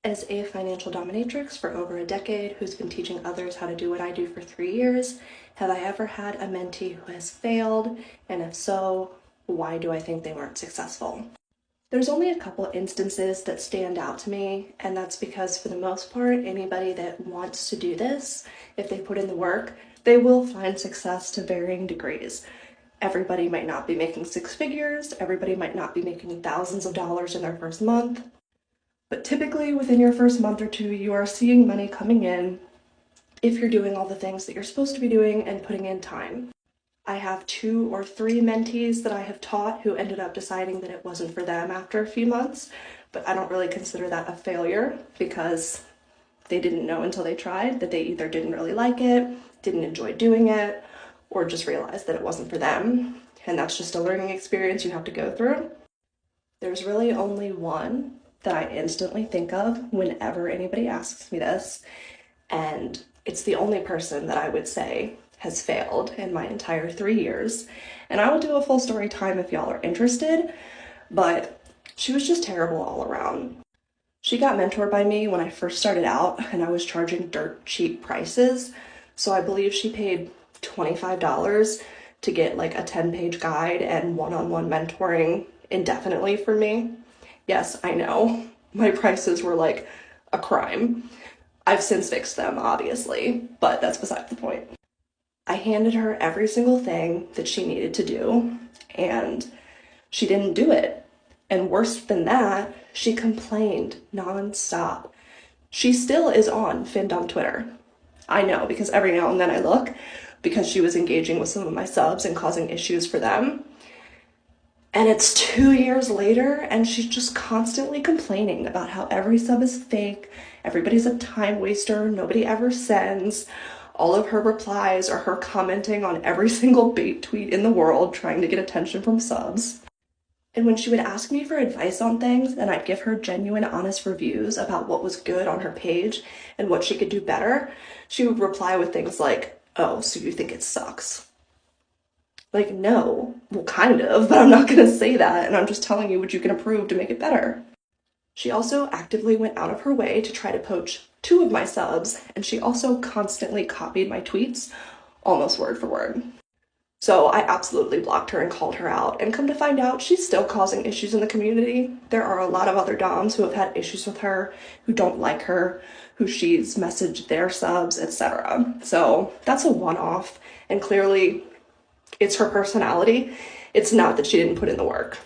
As a financial dominatrix for over a decade who's been teaching others how to do what I do for 3 years, have I ever had a mentee who has failed? And if so, why do I think they weren't successful? There's only a couple instances that stand out to me, and that's because for the most part, anybody that wants to do this, if they put in the work, they will find success to varying degrees. Everybody might not be making six figures, everybody might not be making thousands of dollars in their first month, but typically within your first month or two, you are seeing money coming in if you're doing all the things that you're supposed to be doing and putting in time. I have 2 or 3 mentees that I have taught who ended up deciding that it wasn't for them after a few months, but I don't really consider that a failure because they didn't know until they tried that they either didn't really like it, didn't enjoy doing it, or just realized that it wasn't for them. And that's just a learning experience you have to go through. There's really only one that I instantly think of whenever anybody asks me this, and it's the only person that I would say has failed in my entire 3 years. And I will do a full story time if y'all are interested, but she was just terrible all around. She got mentored by me when I first started out and I was charging dirt cheap prices. So I believe she paid $25 to get like a 10-page guide and one-on-one mentoring indefinitely for me. Yes, I know, my prices were like a crime. I've since fixed them, obviously, but that's beside the point. I handed her every single thing that she needed to do, and she didn't do it. And worse than that, she complained nonstop. She still is on Finned on Twitter. I know, because every now and then I look, because she was engaging with some of my subs and causing issues for them. And it's 2 years later, and she's just constantly complaining about how every sub is fake, everybody's a time waster, nobody ever sends. All of her replies are her commenting on every single bait tweet in the world, trying to get attention from subs. And when she would ask me for advice on things, and I'd give her genuine, honest reviews about what was good on her page and what she could do better, she would reply with things like, "Oh, so you think it sucks?" Like, no, well, kind of, but I'm not gonna say that, and I'm just telling you what you can improve to make it better. She also actively went out of her way to try to poach 2 of my subs, and she also constantly copied my tweets, almost word for word. So I absolutely blocked her and called her out, and come to find out, she's still causing issues in the community. There are a lot of other doms who have had issues with her, who don't like her, who she's messaged their subs, etc. So that's a one-off, and clearly it's her personality. It's not that she didn't put in the work.